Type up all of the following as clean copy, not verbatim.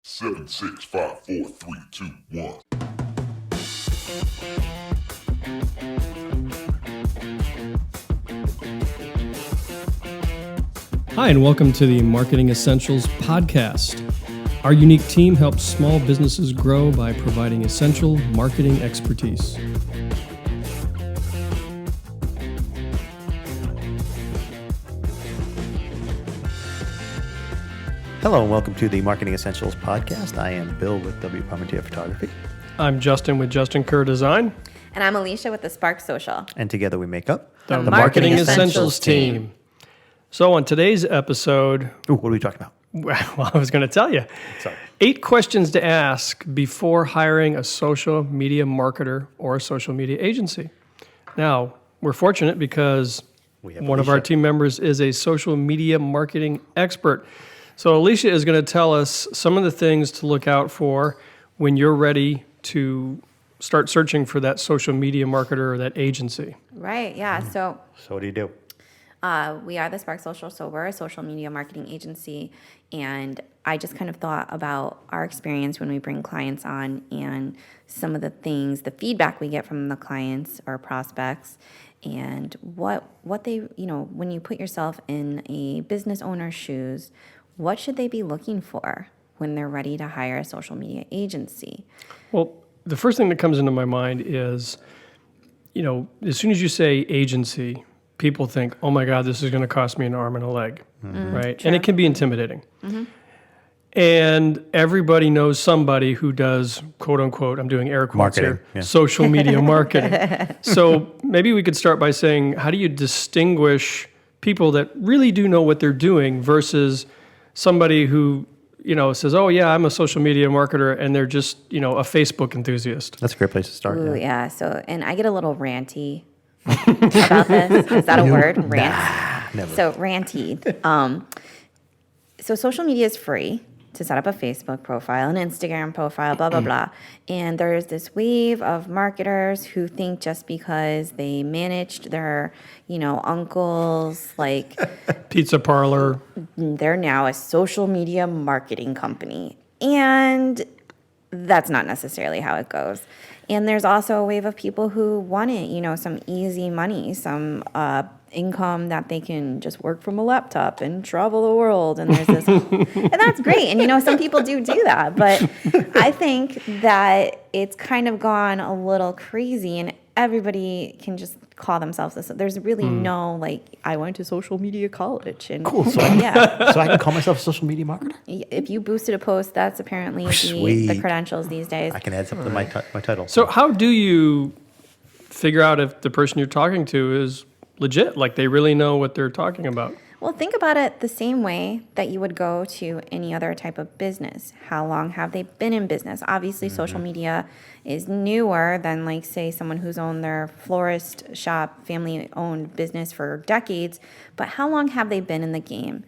7, 6, 5, 4, 3, 2, 1. Hi, and welcome to the Marketing Essentials podcast. Our unique team helps small businesses grow by providing essential marketing expertise. Hello and welcome to the Marketing Essentials podcast. I am Bill with W. Parmentier Photography. I'm Justin with Justin Kerr Design. And I'm Alicia with the Spark Social. And together we make up The Marketing Essentials team. So on today's episode... Ooh, what are we talking about? Well, I was going to tell you. Sorry. 8 questions to ask before hiring a social media marketer or a social media agency. Now, we're fortunate because one of our team members is a social media marketing expert. So Alicia is going to tell us some of the things to look out for when you're ready to start searching for that social media marketer or that agency. Right, yeah. So what do you do? we are the Spark Social, so we're a social media marketing agency. And I just kind of thought about our experience when we bring clients on and some of the things, the feedback we get from the clients or prospects, and what they, when you put yourself in a business owner's shoes, what should they be looking for when they're ready to hire a social media agency? Well, the first thing that comes into my mind is, as soon as you say agency, people think, oh my God, this is going to cost me an arm and a leg, right? Sure. And it can be intimidating. And everybody knows somebody who does, quote unquote, I'm doing air quotes Marketing, here, social media marketing. So maybe we could start by saying, how do you distinguish people that really do know what they're doing versus somebody who, says, oh yeah, I'm a social media marketer, and they're just, a Facebook enthusiast. That's a great place to start. Ooh, yeah. So, and I get a little ranty about this. Is that a word? Rant. Never. So ranty. So social media is free to set up a Facebook profile, an Instagram profile, blah, blah, blah. And there's this wave of marketers who think just because they managed their, uncle's, Pizza parlor. they're now a social media marketing company. And that's not necessarily how it goes. And there's also a wave of people who want it, some easy money, some income that they can just work from a laptop and travel the world. And there's this, and that's great. And, some people do that. But I think that it's kind of gone a little crazy, and everybody can just call themselves this. There's really no, I went to social media college. And Cool. So, so I can call myself a social media marketer? If you boosted a post, that's apparently the credentials these days. I can add something to my title. So how do you figure out if the person you're talking to is legit, like they really know what they're talking about? Well, think about it the same way that you would go to any other type of business. How long have they been in business? Obviously, social media is newer than, say, someone who's owned their florist shop, family-owned business for decades. But how long have they been in the game?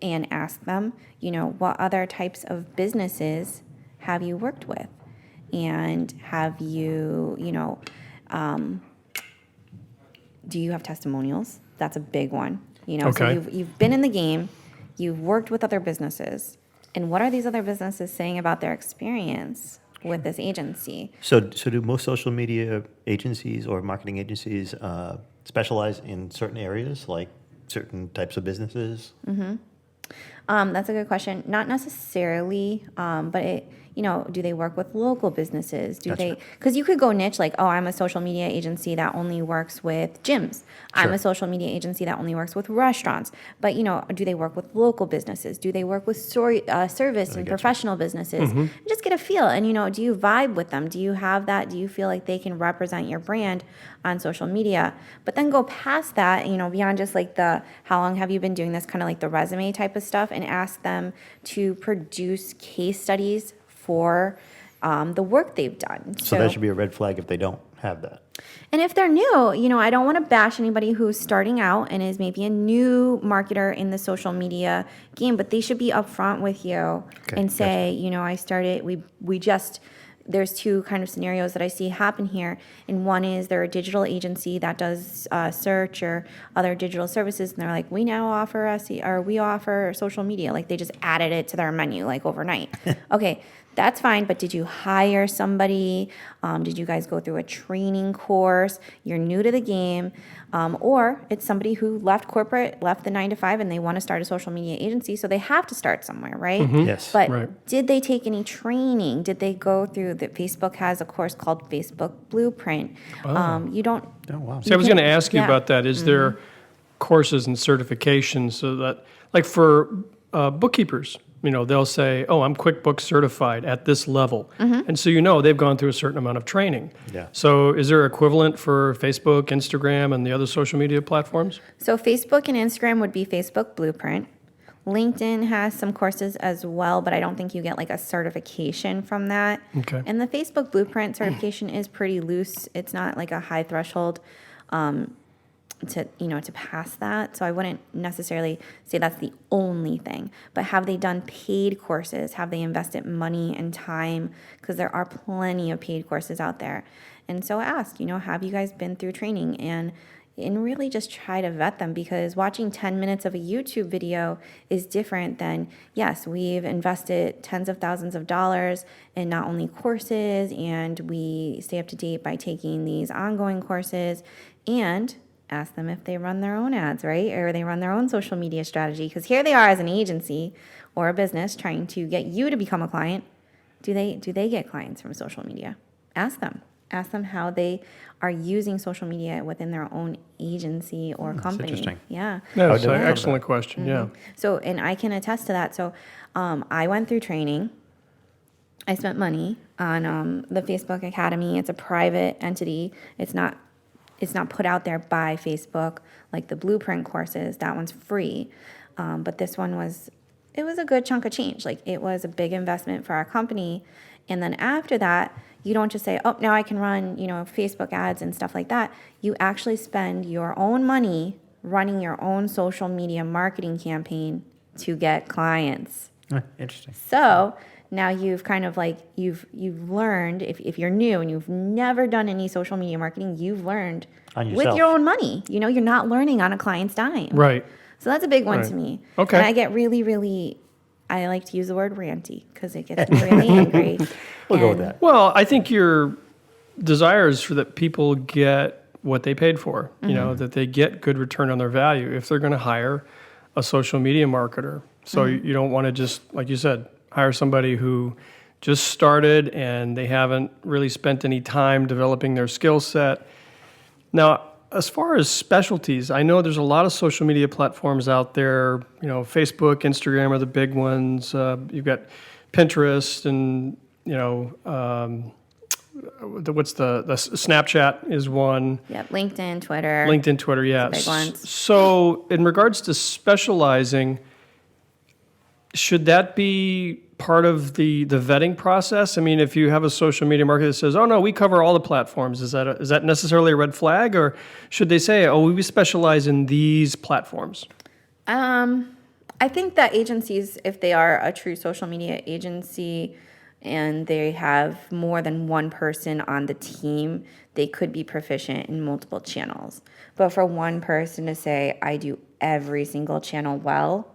And ask them, what other types of businesses have you worked with? And have you, do you have testimonials? That's a big one. Okay. So you've been in the game, you've worked with other businesses, and what are these other businesses saying about their experience with this agency? So do most social media agencies or marketing agencies specialize in certain areas, like certain types of businesses? That's a good question. Not necessarily, but do they work with local businesses? Gotcha. Because you could go niche, I'm a social media agency that only works with gyms. I'm Sure. a social media agency that only works with restaurants. But, do they work with local businesses? Do they work with service and professional businesses? And just get a feel. And, do you vibe with them? Do you have that? Do you feel like they can represent your brand on social media? But then go past that, beyond just the how long have you been doing this, kind of the resume type of stuff, and ask them to produce case studies for the work they've done. So that should be a red flag if they don't have that. And if they're new, I don't want to bash anybody who's starting out and is maybe a new marketer in the social media game, but they should be upfront with you and say, I started, we just there's two kind of scenarios that I see happen here. And one is they're a digital agency that does search or other digital services, and they're like, we now offer SEO, or we offer social media. Like they just added it to their menu like overnight. Okay, that's fine, but did you hire somebody? Did you guys go through a training course? You're new to the game. Or it's somebody who left corporate, left the 9 to 5, and they want to start a social media agency, so they have to start somewhere, right? Yes. But Right. did they take any training? Did they go through that? Facebook has a course called Facebook Blueprint. You don't. Oh, wow. See, I was going to ask you Yeah. about that. Is there courses and certifications so that, like for bookkeepers, they'll say, oh, I'm QuickBooks certified at this level. And so they've gone through a certain amount of training. Yeah. So is there equivalent for Facebook, Instagram, and the other social media platforms? So Facebook and Instagram would be Facebook Blueprint. LinkedIn has some courses as well, but I don't think you get like a certification from that. Okay. And the Facebook Blueprint certification is pretty loose. It's not like a high threshold to pass that. So I wouldn't necessarily say that's the only thing. But have they done paid courses? Have they invested money and time? Because there are plenty of paid courses out there. And so ask, have you guys been through training? And really just try to vet them, because watching 10 minutes of a YouTube video is different than, yes, we've invested tens of thousands of dollars in not only courses, and we stay up to date by taking these ongoing courses, and ask them if they run their own ads, right? Or they run their own social media strategy, because here they are as an agency or a business trying to get you to become a client. Do they get clients from social media? Ask them. Ask them how they are using social media within their own agency or company. interesting. Yeah. That's How an do- excellent question, yeah. So, and I can attest to that. So, I went through training. I spent money on the Facebook Academy. It's a private entity. It's not put out there by Facebook like the Blueprint courses. That one's free. But this one it was a good chunk of change. Like it was a big investment for our company. And then after that, you don't just say, oh, now I can run, Facebook ads and stuff like that. You actually spend your own money running your own social media marketing campaign to get clients. Interesting. So now you've kind of like, you've learned, if you're new and you've never done any social media marketing, you've learned On with yourself. your own money. You're not learning on a client's dime. Right. So that's a big one Right. to me. Okay. And I get really, really, I like to use the word ranty because it gets me really angry. We'll go with And- that. Well, I think your desire is for that people get what they paid for, that they get good return on their value if they're going to hire a social media marketer. So you don't want to just, like you said, hire somebody who just started and they haven't really spent any time developing their skill set. Now, as far as specialties, I know there's a lot of social media platforms out there. Facebook, Instagram are the big ones. You've got Pinterest, and what's the Snapchat is one. Yep, LinkedIn, Twitter. LinkedIn, Twitter, yeah. Big ones. So, in regards to specializing, should that be part of the vetting process? I mean, if you have a social media marketer that says, "Oh no, we cover all the platforms," is that necessarily a red flag, or should they say, "Oh, we specialize in these platforms"? I think that agencies, if they are a true social media agency and they have more than one person on the team, they could be proficient in multiple channels. But for one person to say, I do every single channel well,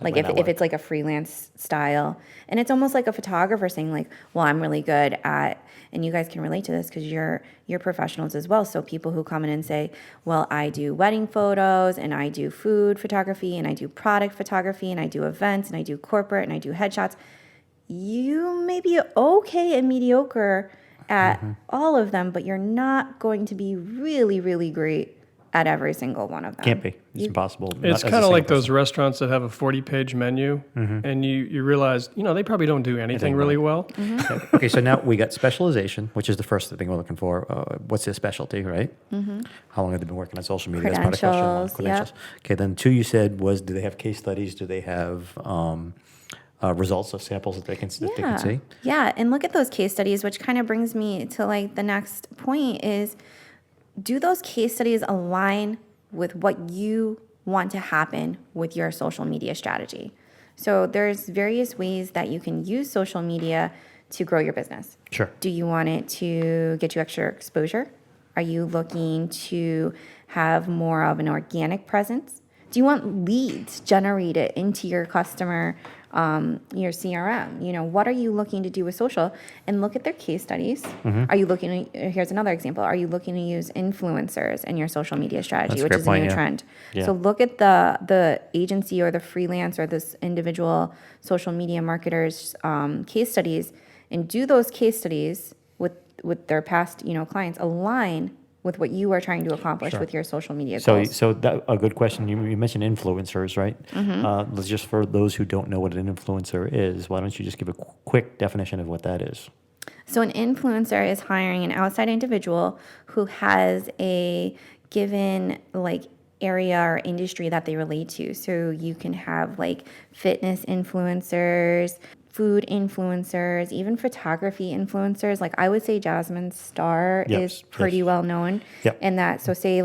like might not if work. it's like a freelance style, and it's almost like a photographer saying like, well, I'm really good at, and you guys can relate to this because you're professionals as well. So people who come in and say, well, I do wedding photos and I do food photography and I do product photography and I do events and I do corporate and I do headshots. You may be okay and mediocre at all of them, but you're not going to be really, really great at every single one of them. Can't be. It's impossible. not It's as a kind of like single those restaurants that have a 40-page menu, and you realize, they probably don't do anything really well. person. Okay, so now we got specialization, which is the first thing we're looking for. What's their specialty, right? How long have they been working on social media? That's part of question one. Credentials, Okay, then 2 you said was, do they have case studies? Do they have results of samples that they can see? Yeah, and look at those case studies, which kind of brings me to like the next point is, do those case studies align with what you want to happen with your social media strategy? So there's various ways that you can use social media to grow your business. Sure. Do you want it to get you extra exposure? Are you looking to have more of an organic presence? Do you want leads generated into your customer, your CRM? What are you looking to do with social? And look at their case studies. Are you looking here's another example. Are you looking to use influencers in your social media strategy, That's a which great is a point, new yeah. trend? Yeah. So look at the agency or the freelance or this individual social media marketer's case studies, and do those case studies with their past clients align with what you are trying to accomplish with your social media goals. So that a good question. You mentioned influencers, right? Let's just, for those who don't know what an influencer is, why don't you just give a quick definition of what that is? So an influencer is hiring an outside individual who has a given area or industry that they relate to. So you can have fitness influencers, food influencers, even photography influencers. I would say Jasmine Star is pretty well known. Yep. And that, so say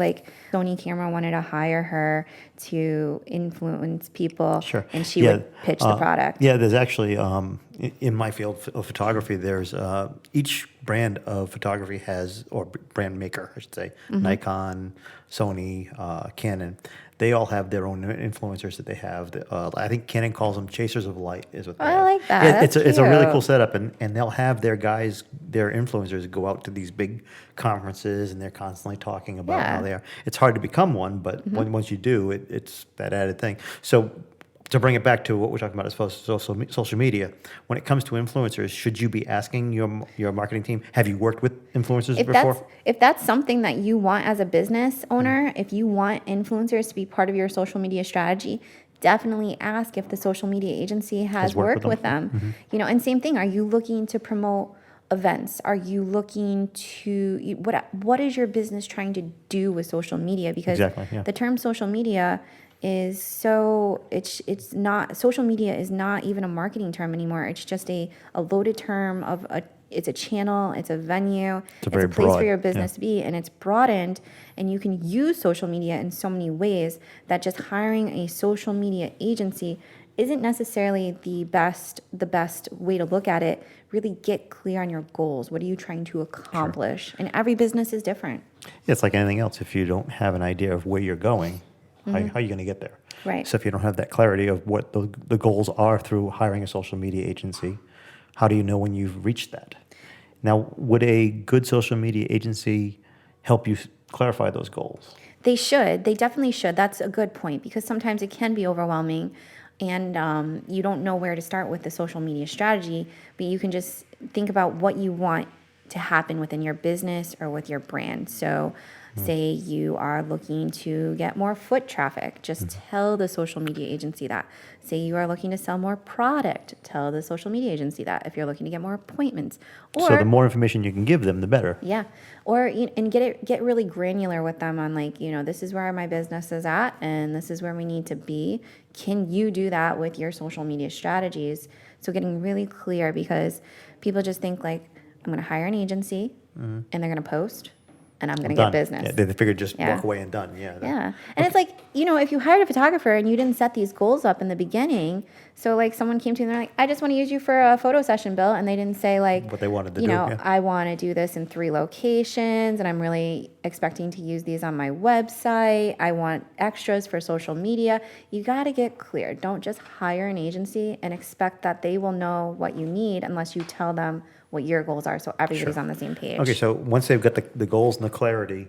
Sony Camera wanted to hire her to influence people. Sure. And she would pitch the product. Yeah, there's actually, in my field of photography, there's each brand of photography has, or brand maker, I should say, Nikon, Sony, Canon. They all have their own influencers that they have. I think Canon calls them chasers of light, is what they I have. like that. Yeah, That's it's a really cute. cool setup, and they'll have their guys, their influencers, go out to these big conferences, and they're constantly talking about how they are. It's hard to become one, but once you do, it's that added thing. So to bring it back to what we're talking about as far as social media, when it comes to influencers, should you be asking your marketing team, have you worked with influencers before? If that's something that you want as a business owner, if you want influencers to be part of your social media strategy, definitely ask if the social media agency has worked with them. And same thing, are you looking to promote events? Are you looking to, what is your business trying to do with social media? Because the term social media is it's not, social media is not even a marketing term anymore. It's just a loaded term of it's a channel, it's a venue, it's a place broad, for your business to be, and it's broadened, and you can use social media in so many ways that just hiring a social media agency isn't necessarily the best way to look at it. Really get clear on your goals. What are you trying to accomplish? And every business is different. It's like anything else. If you don't have an idea of where you're going, how are you going to get there? Right. So if you don't have that clarity of what the goals are through hiring a social media agency, how do you know when you've reached that? Now, would a good social media agency help you clarify those goals? They should. They definitely should. That's a good point, because sometimes it can be overwhelming, and you don't know where to start with the social media strategy, but you can just think about what you want to happen within your business or with your brand. So say you are looking to get more foot traffic, just tell the social media agency that. Say you are looking to sell more product, tell the social media agency that. If you're looking to get more appointments, or So the more information you can give them, the better. yeah, or and get really granular with them on this is where my business is at, and this is where we need to be. Can you do that with your social media strategies? So getting really clear, because people just think I'm going to hire an agency and they're going to post, and I'm going to get business. Yeah, they figure just walk away and done. Yeah. Yeah. And it's if you hired a photographer and you didn't set these goals up in the beginning, so someone came to you and they're like, I just want to use you for a photo session, Bill. And they didn't say what they wanted to do. I want to do this in 3 locations, and I'm really expecting to use these on my website. I want extras for social media. You got to get clear. Don't just hire an agency and expect that they will know what you need unless you tell them what your goals are, so everybody's on the same page. Okay, so once they've got the goals and the clarity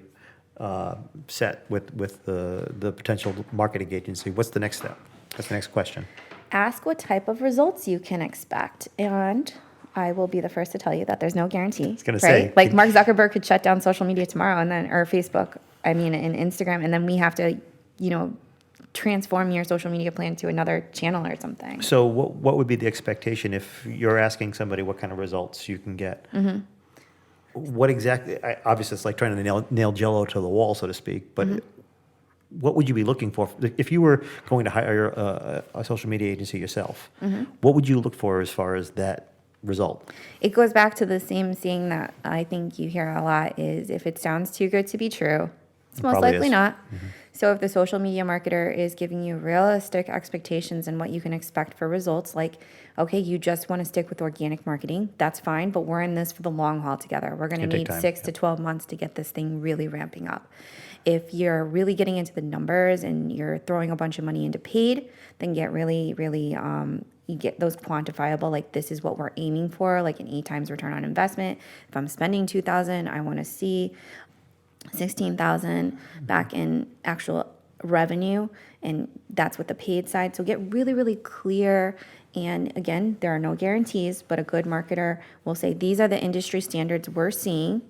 set with the potential marketing agency, what's the next step? That's the next question. Ask what type of results you can expect, and I will be the first to tell you that there's no guarantee. I was gonna say, Mark Zuckerberg could shut down social media tomorrow, or Facebook, and Instagram, and then we have to, transform your social media plan to another channel or something. So what would be the expectation if you're asking somebody what kind of results you can get? What exactly, obviously it's like trying to nail Jell-O to the wall, so to speak, but what would you be looking for? If you were going to hire a social media agency yourself, what would you look for as far as that result? It goes back to the same saying that I think you hear a lot is, if it sounds too good to be true, It's most probably likely is. not. So if the social media marketer is giving you realistic expectations and what you can expect for results, like, okay, you just want to stick with organic marketing, that's fine, but we're in this for the long haul together. We're going to Gonna take need time, 6 to 12 months to get this thing really ramping up. If you're really getting into the numbers and you're throwing a bunch of money into paid, then get really, really, you get those quantifiable, like this is what we're aiming for, like an 8 times return on investment. If I'm spending 2,000, I want to see 16,000 back in actual revenue, and that's with the paid side. So get really, really clear. And again, there are no guarantees, but a good marketer will say these are the industry standards we're seeing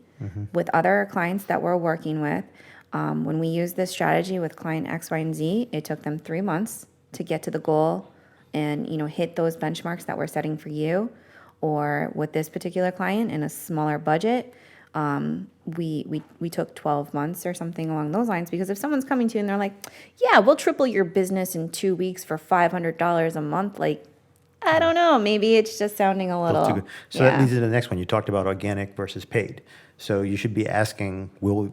with other clients that we're working with. When we use this strategy with client X, Y, and Z, it took them 3 months to get to the goal and hit those benchmarks that we're setting for you. Or with this particular client in a smaller budget, we took 12 months or something along those lines, because if someone's coming to you and they're like, yeah, we'll triple your business in 2 weeks for $500 a month, like, I don't know, maybe it's just sounding a little, Too good. So that leads to the next one. You talked about organic versus paid. So you should be asking, will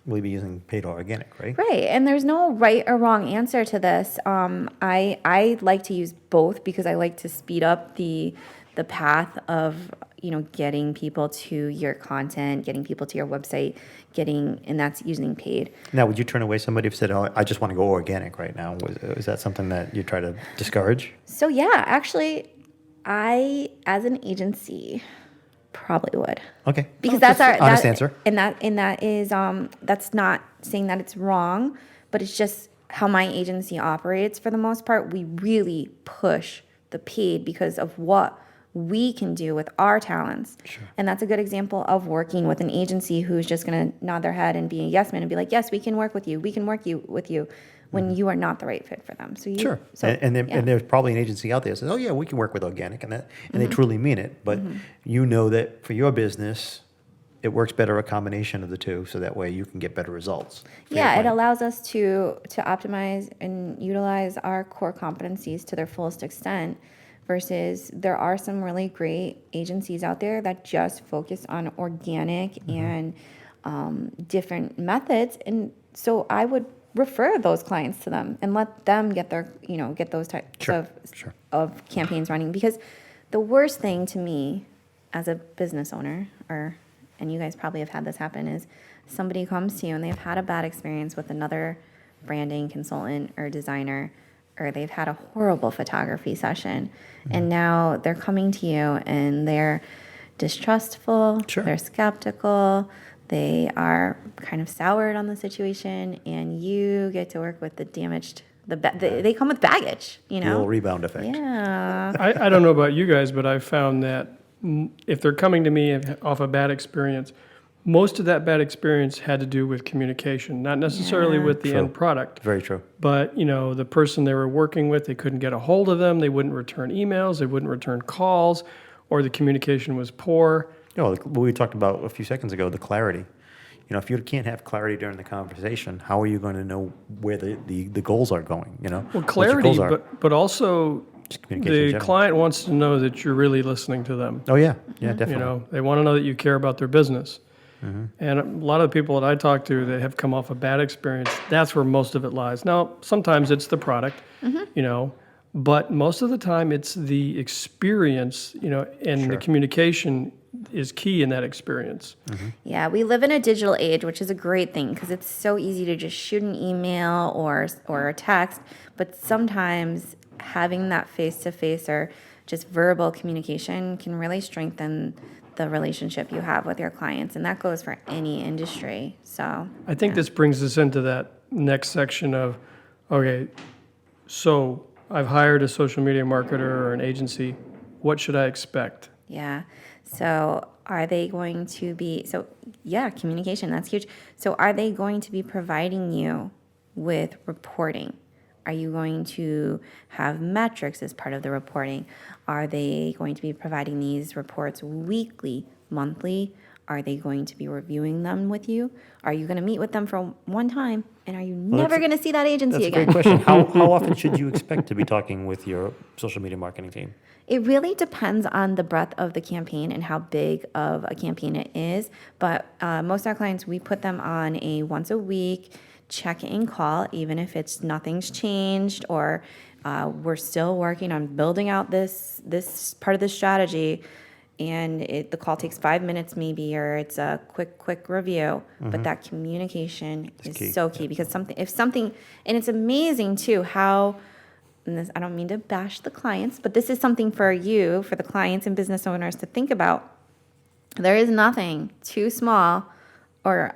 we be using paid or organic, right? Right, and there's no right or wrong answer to this. I like to use both because I like to speed up the path of getting people to your content, getting people to your website, and that's using paid. Now, would you turn away somebody who said, "Oh, I just want to go organic right now"? Is that something that you try to discourage? So yeah, actually, I as an agency probably would. Okay, Because Oh, that's just our honest that, answer. and that is that's not saying that it's wrong, but it's just how my agency operates for the most part. We really push the paid because of what we can do with our talents. Sure. And that's a good example of working with an agency who's just going to nod their head and be a yes man and be like, yes, we can work with you. We can work with you when you are not the right fit for them. So Sure. So, And yeah. there's probably an agency out there that says, "Oh yeah, we can work with organic," and they truly mean it. But you know that for your business, it works better a combination of the two, so that way you can get better results. for your Yeah, it client. allows us to optimize and utilize our core competencies to their fullest extent, versus there are some really great agencies out there that just focus on organic and different methods. And so I would refer those clients to them and let them get their, get those types Sure, of campaigns running. Because the worst thing to me as a business owner, and you guys probably have had this happen, is somebody comes to you and they've had a bad experience with another branding consultant or designer, or they've had a horrible photography session, and now they're coming to you and they're distrustful, Sure. they're skeptical, they are kind of soured on the situation, and you get to work with the damaged, they come with baggage, The little rebound effect. Yeah. I don't know about you guys, but I've found that if they're coming to me off a bad experience, most of that bad experience had to do with communication, not necessarily Yeah. with the True. end product. Very true. But, the person they were working with, they couldn't get a hold of them, they wouldn't return emails, they wouldn't return calls, or the communication was poor. What we talked about a few seconds ago, the clarity. If you can't have clarity during the conversation, how are you going to know where the goals are going? Well, what your clarity, goals are? but also Just communication in the general. client wants to know that you're really listening to them. Oh yeah, definitely. They want to know that you care about their business. And a lot of the people that I talk to that have come off a bad experience, that's where most of it lies. Now, sometimes it's the product, but most of the time it's the experience, and the communication is key in that experience. Yeah, we live in a digital age, which is a great thing because it's so easy to just shoot an email or a text, but sometimes having that face-to-face or just verbal communication can really strengthen the relationship you have with your clients, and that goes for any industry. So I think this brings us into that next section of, okay, so I've hired a social media marketer or an agency. What should I expect? yeah. So are they going to be, communication, that's huge. So are they going to be providing you with reporting? Are you going to have metrics as part of the reporting? Are they going to be providing these reports weekly, monthly? Are they going to be reviewing them with you? Are you going to meet with them for one time? And are you never going to see that agency That's a again? great question. How often should you expect to be talking with your social media marketing team? It really depends on the breadth of the campaign and how big of a campaign it is. But most of our clients, we put them on a once a week check-in call, even if it's nothing's changed or we're still working on building out this part of the strategy. And the call takes 5 minutes maybe, or it's a quick review. But that communication is key. so key because and it's amazing too how, and this, I don't mean to bash the clients, but this is something for the clients and business owners to think about. There is nothing too small or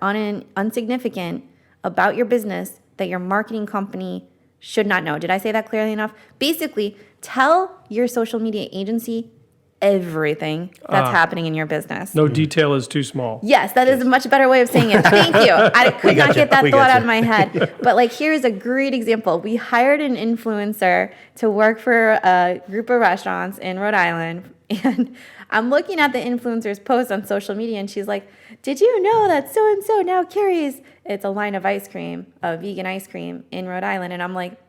insignificant about your business that your marketing company should not know. Did I say that clearly enough? Basically, tell your social media agency everything that's happening in your business. No detail is too small. Yes, that is a much better way of saying it. Thank you. I could not get that thought out of my head. But like, here's a great example. We hired an influencer to work for a group of restaurants in Rhode Island. And I'm looking at the influencer's post on social media and she's like, did you know that so-and-so now carries, it's a line of ice cream, a vegan ice cream in Rhode Island. And I'm like,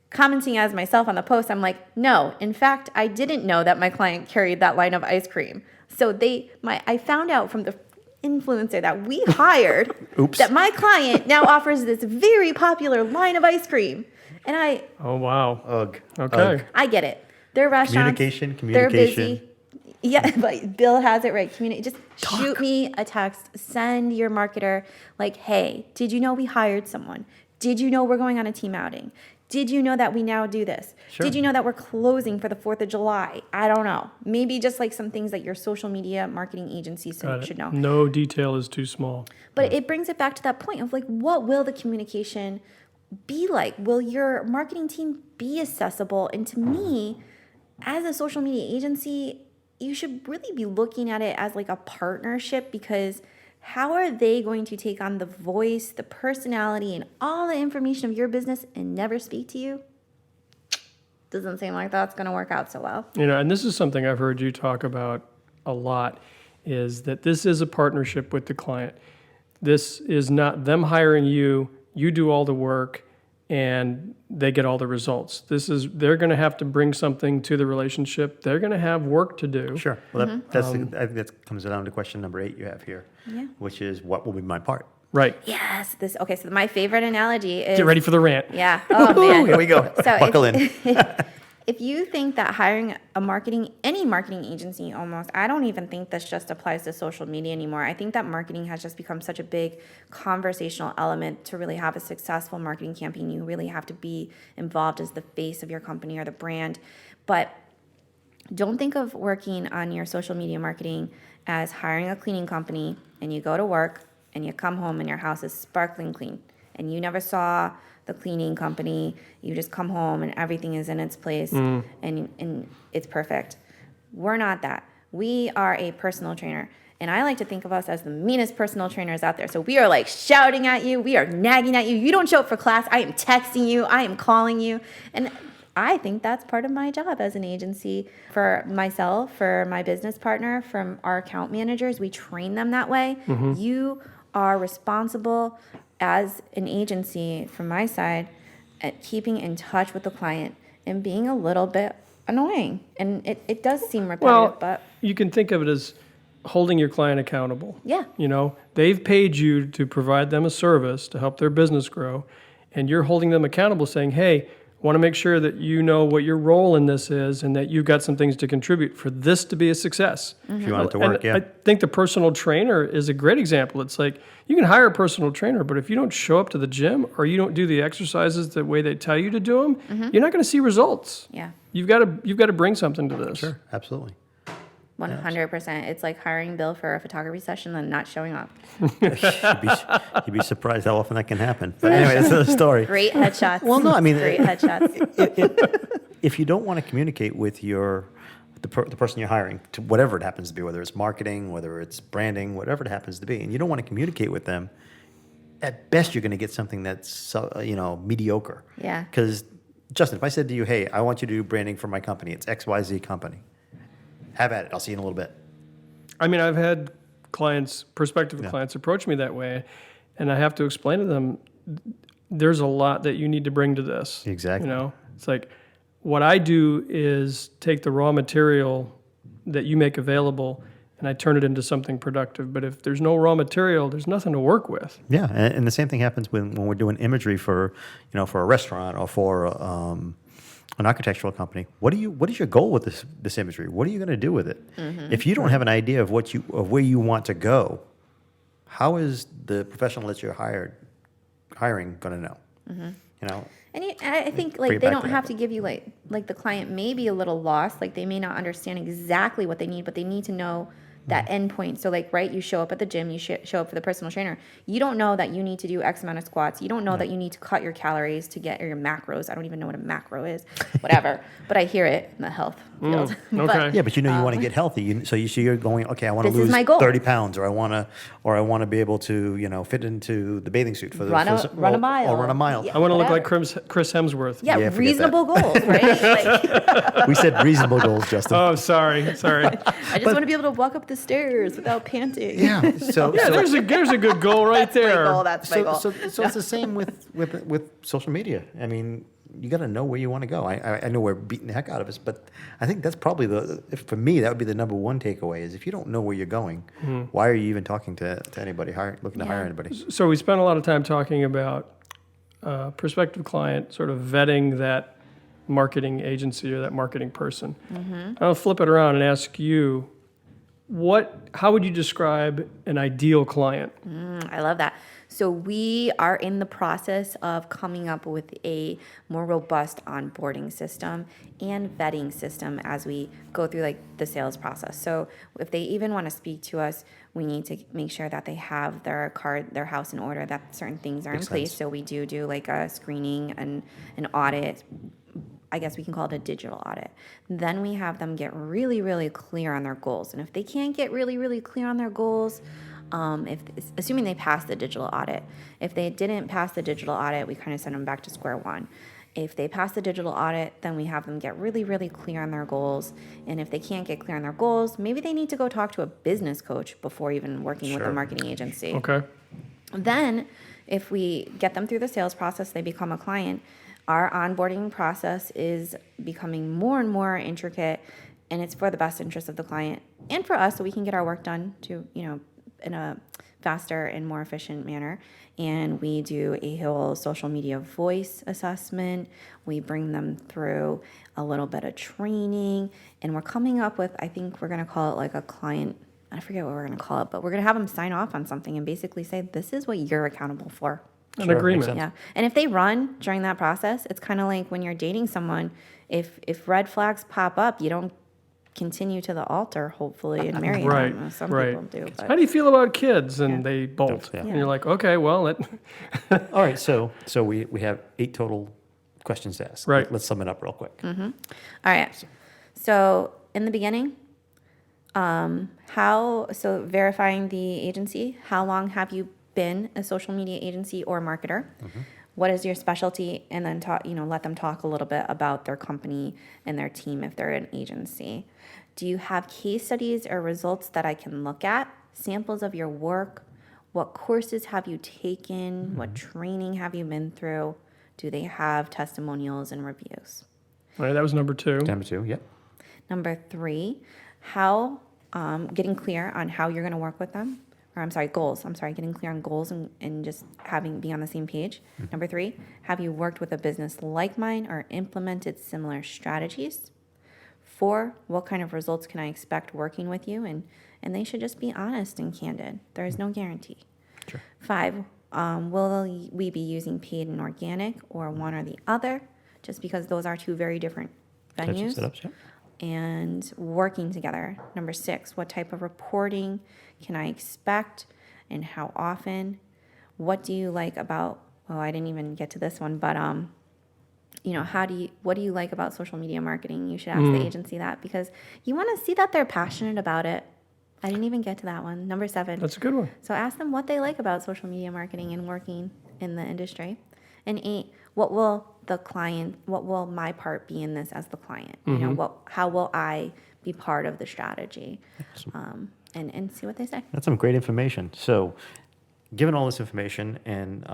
commenting as myself on the post, I'm like, no, in fact, I didn't know that my client carried that line of ice cream. So I found out from the influencer that we hired that my client now offers this very popular line of ice cream. And Oh, wow. Ugh. Okay. Ugh. I get it. They're restaurants. Communication. They're busy. Yeah, but Bill has it right. Just shoot me a text. Send your marketer like, hey, did you know we hired someone? Did you know we're going on a team outing? Did you know that we now do this? Sure. Did you know that we're closing for the 4th of July? I don't know. Maybe just like some things that your social media marketing agency should know. No detail is too small. But it brings it back to that point of like, what will the communication be like? Will your marketing team be accessible? And to me, as a social media agency, you should really be looking at it as like a partnership because how are they going to take on the voice, the personality, and all the information of your business and never speak to you? Doesn't seem like that's going to work out so well. And this is something I've heard you talk about a lot, is that this is a partnership with the client. This is not them hiring you, you do all the work, and they get all the results. They're going to have to bring something to the relationship. They're going to have work to do. Sure. Well, I think that comes down to question number 8 you have here, which is what will be my part? Right. Yes. Okay, so my favorite analogy is... Get ready for the rant. Yeah. Oh, man. Here we go. So Buckle in. If you think that hiring any marketing agency almost, I don't even think this just applies to social media anymore. I think that marketing has just become such a big conversational element. To really have a successful marketing campaign, you really have to be involved as the face of your company or the brand. But don't think of working on your social media marketing as hiring a cleaning company and you go to work and you come home and your house is sparkling clean and you never saw the cleaning company. You just come home and everything is in its place and it's perfect. We're not that. We are a personal trainer. And I like to think of us as the meanest personal trainers out there. So we are like shouting at you. We are nagging at you. You don't show up for class. I am texting you. I am calling you. And I think that's part of my job as an agency. For myself, for my business partner, from our account managers, we train them that way. You are responsible as an agency, from my side, at keeping in touch with the client and being a little bit annoying. And it does seem repetitive, but... You can think of it as holding your client accountable. Yeah. They've paid you to provide them a service to help their business grow, and you're holding them accountable saying, hey, I want to make sure that you know what your role in this is and that you've got some things to contribute for this to be a success. If you want it to work, I think the personal trainer is a great example. It's like you can hire a personal trainer, but if you don't show up to the gym or you don't do the exercises the way they tell you to do them, you're not going to see results. Yeah. You've got to bring something to this. Sure, absolutely. 100%. It's like hiring Bill for a photography session and not showing up. You'd be surprised how often that can happen. But anyway, that's another story. Great headshots. Well, no, I mean, great headshots. If you don't want to communicate with the person you're hiring, to whatever it happens to be, whether it's marketing, whether it's branding, whatever it happens to be, and you don't want to communicate with them, at best you're going to get something that's mediocre. Yeah. Because Justin, if I said to you, hey, I want you to do branding for my company, it's XYZ company. Have at it. I'll see you in a little bit. I mean, I've had prospective clients approach me that way, and I have to explain to them, there's a lot that you need to bring to this. Exactly. You know, it's like what I do is take the raw material that you make available and I turn it into something productive. But if there's no raw material, there's nothing to work with. Yeah, and the same thing happens when we're doing imagery for, for a restaurant or for an architectural company. What is your goal with this imagery? What are you going to do with it? If you don't have an idea of where you want to go, how is the professional that you're hiring going to know? You know. And I think like they don't have to give you like the client may be a little lost, like they may not understand exactly what they need, but they need to know that endpoint. So like, right, you show up at the gym, you show up for the personal trainer. You don't know that you need to do X amount of squats. You don't know that you need to cut your calories to get your macros. I don't even know what a macro is, whatever. But I hear it in the health field. Okay. But you want to get healthy. So you're going, okay, I want to This is lose my goal. 30 pounds, or I want to be able to, fit into the bathing suit for Run a mile. Or run a mile. Yeah. I want to look like Whatever. Chris Hemsworth. Yeah, forget reasonable goals, right? Like, We said reasonable goals, Justin. Oh, sorry. I just want to be able to walk up the stairs without panting. Yeah. So Yeah, there's a good goal right That's my there. goal. That's my goal. So it's the same with social media. I mean, you got to know where you want to go. I know we're beating the heck out of us, but I think that's probably for me, that would be the number one takeaway is if you don't know where you're going, why are you even talking to anybody, looking to hire anybody? So we spent a lot of time talking about prospective client, sort of vetting that marketing agency or that marketing person. I'll flip it around and ask you, how would you describe an ideal client? I love that. So we are in the process of coming up with a more robust onboarding system and vetting system as we go through like the sales process. So if they even want to speak to us, we need to make sure that they have their house in order, that certain things are in place. So we do like a screening and an audit. I guess we can call it a digital audit. Then we have them get really, really clear on their goals. And if they can't get really, really clear on their goals, assuming they pass the digital audit, if they didn't pass the digital audit, we kind of send them back to square one. If they pass the digital audit, then we have them get really, really clear on their goals. And if they can't get clear on their goals, maybe they need to go talk to a business coach before even working with a marketing agency. Okay. Then, if we get them through the sales process, they become a client. Our onboarding process is becoming more and more intricate, and it's for the best interest of the client and for us, so we can get our work done in a faster and more efficient manner. And we do a whole social media voice assessment. We bring them through a little bit of training, and we're coming up with, I think we're going to call it like a client, I forget what we're going to call it, but we're going to have them sign off on something and basically say, this is what you're accountable for. An agreement. Yeah. And if they run during that process, it's kind of like when you're dating someone, if red flags pop up, you don't continue to the altar, hopefully, and marry Right. them. Some Right. people do. But How do you feel about kids? And they bolt. Yeah. And you're like, okay, well, All right, so we have 8 total questions to ask. Right. Let's sum it up real quick. all right. So in the beginning, verifying the agency, how long have you been a social media agency or marketer? What is your specialty? And then let them talk a little bit about their company and their team if they're an agency. Do you have case studies or results that I can look at? Samples of your work? What courses have you taken? What training have you been through? Do they have testimonials and reviews? all right, that was number 2. Number 2, yep. Number 3, how getting clear on how you're going to work with them. Goals. Getting clear on goals and just being on the same page. Number 3, have you worked with a business like mine or implemented similar strategies? 4, what kind of results can I expect working with you? And they should just be honest and candid. There is no guarantee. Sure. 5, will we be using paid and organic or one or the other? Just because those are 2 very different venues. Setups, yeah. And working together. Number 6, what type of reporting can I expect and how often? What do you like about, I didn't even get to this one, but what do you like about social media marketing? You should ask the agency that because you want to see that they're passionate about it. I didn't even get to that one. Number 7. That's a good one. So ask them what they like about social media marketing and working in the industry. And 8, what will my part be in this as the client? How will I be part of the strategy? and see what they say. That's some great information. So, given all this information, and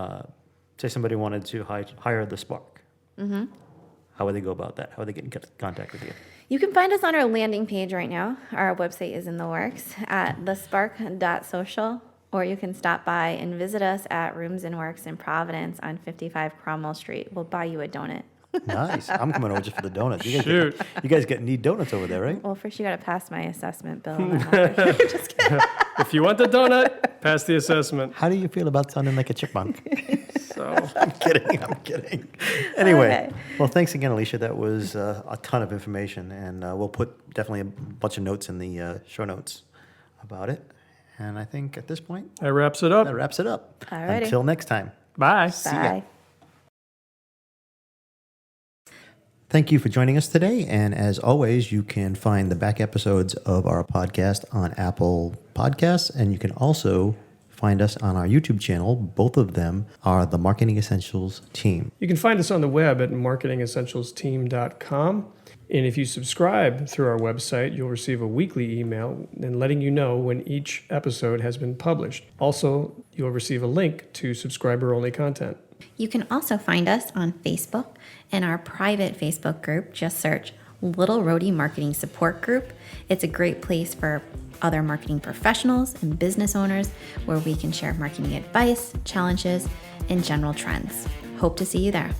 say somebody wanted to hire the Spark, how would they go about that? How would they get in contact with you? You can find us on our landing page right now. Our website is in the works at thespark.social, or you can stop by and visit us at Rooms and Works in Providence on 55 Cromwell Street. We'll buy you a donut. Nice. I'm coming over just for the donuts. Shoot. You guys need donuts over there, right? Well, first you got to pass my assessment, Bill. Just kidding. If you want the donut, pass the assessment. How do you feel about sounding like a chipmunk? So I'm kidding. Anyway, Okay. well, thanks again, Alicia. That was a ton of information, and we'll put definitely a bunch of notes in the show notes about it. And I think at this point, that wraps it up. that wraps it up. Alrighty. Until next time. Bye. ya. Bye. Thank you for joining us today. And as always, you can find the back episodes of our podcast on Apple Podcasts. And you can also find us on our YouTube channel. Both of them are the Marketing Essentials team. You can find us on the web at marketingessentialsteam.com. And if you subscribe through our website, you'll receive a weekly email and letting you know when each episode has been published. Also, you'll receive a link to subscriber-only content. You can also find us on Facebook in our private Facebook group. Just search Little Roadie Marketing Support Group. It's a great place for other marketing professionals and business owners where we can share marketing advice, challenges, and general trends. Hope to see you there.